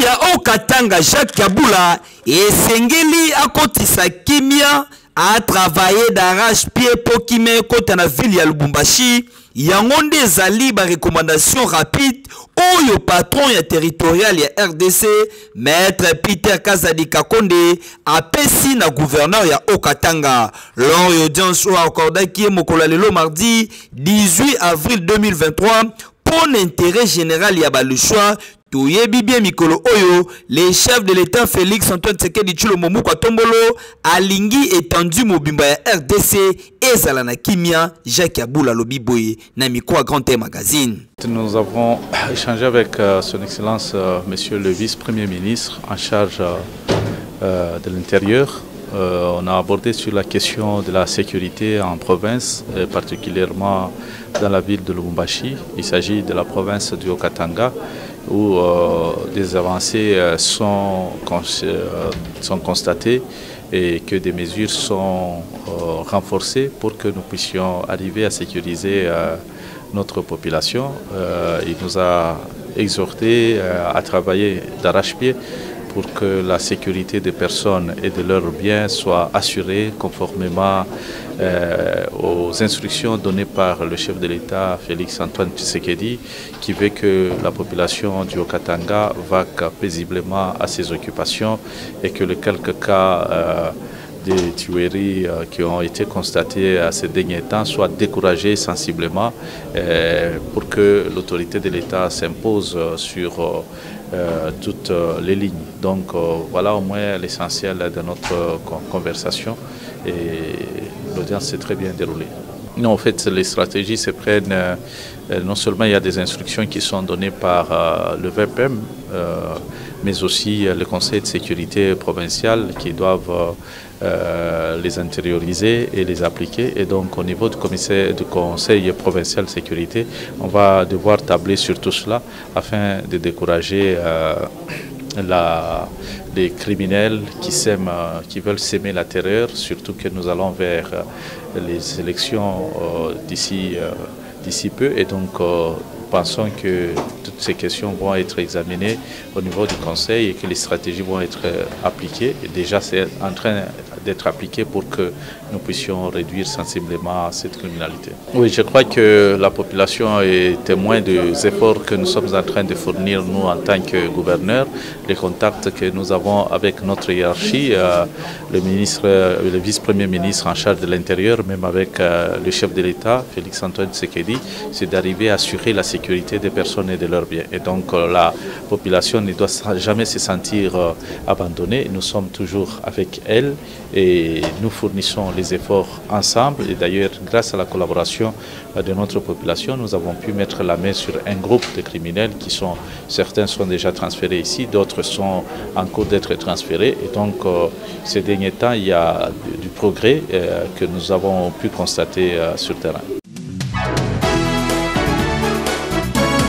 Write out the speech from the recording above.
ya Okatanga Jacques Kabula esengeli akotisa kimia a travaillé d'arrache-pied pour qui met côté na ville ya Lubumbashi. Yango nde ezali ba recommandation rapide oyo patron ya territorial ya RDC maître Peter Kazadi Kakonde apesi na gouverneur ya Okatanga lors d'audience au accordaki mokolo lelo mardi 18 avril 2023 pour l'intérêt général ya balushwa. Toyebi bien mikolo oyo, les chefs de l'État Félix Antoine Tshisekedi Tshilombo kwa Tombolo alingi étendu mobimba ya RDC ezala na kimia Jacques Kabula lobiboye na mikwa Grand Thé Magazine. Nous avons échangé avec son excellence monsieur le vice-premier ministre en charge de l'intérieur. On a abordé sur la question de la sécurité en province, particulièrement dans la ville de Lubumbashi. Il s'agit de la province du Haut-Katanga, où des avancées sont constatées et que des mesures sont renforcées pour que nous puissions arriver à sécuriser notre population. Il nous a exhorté à travailler d'arrache-pied pour que la sécurité des personnes et de leurs biens soit assurée conformément aux instructions données par le chef de l'État Félix Antoine Tshisekedi, qui veut que la population du Haut-Katanga vaque paisiblement à ses occupations et que les quelques cas des tueries qui ont été constatées à ces derniers temps soient découragés sensiblement pour que l'autorité de l'État s'impose sur toutes les lignes. Donc voilà au moins l'essentiel de notre conversation et l'audience s'est très bien déroulée. Non, en fait, les stratégies se prennent, non seulement il y a des instructions qui sont données par le VPM, mais aussi le Conseil de sécurité provincial qui doivent les intérioriser et les appliquer. Et donc au niveau du Conseil provincial de sécurité, on va devoir tabler sur tout cela afin de décourager les criminels qui veulent s'aimer la terreur, surtout que nous allons vers les élections d'ici peu. Et donc pensons que toutes ces questions vont être examinées au niveau du Conseil et que les stratégies vont être appliquées. Et déjà, c'est en train d'être appliqué pour que nous puissions réduire sensiblement cette criminalité. Oui, je crois que la population est témoin des efforts que nous sommes en train de fournir, nous, en tant que gouverneurs, les contacts que nous avons avec notre hiérarchie, le vice-premier ministre en charge de l'Intérieur, même avec le chef de l'État, Félix Antoine Tshisekedi, c'est d'arriver à assurer la sécurité des personnes et de leurs biens. Et donc la population ne doit jamais se sentir abandonnée. Nous sommes toujours avec elle et nous fournissons les efforts ensemble. Et d'ailleurs, grâce à la collaboration de notre population, nous avons pu mettre la main sur un groupe de criminels certains sont déjà transférés ici, d'autres sont en cours d'être transférés. Et donc, ces derniers temps, il y a du progrès que nous avons pu constater sur le terrain.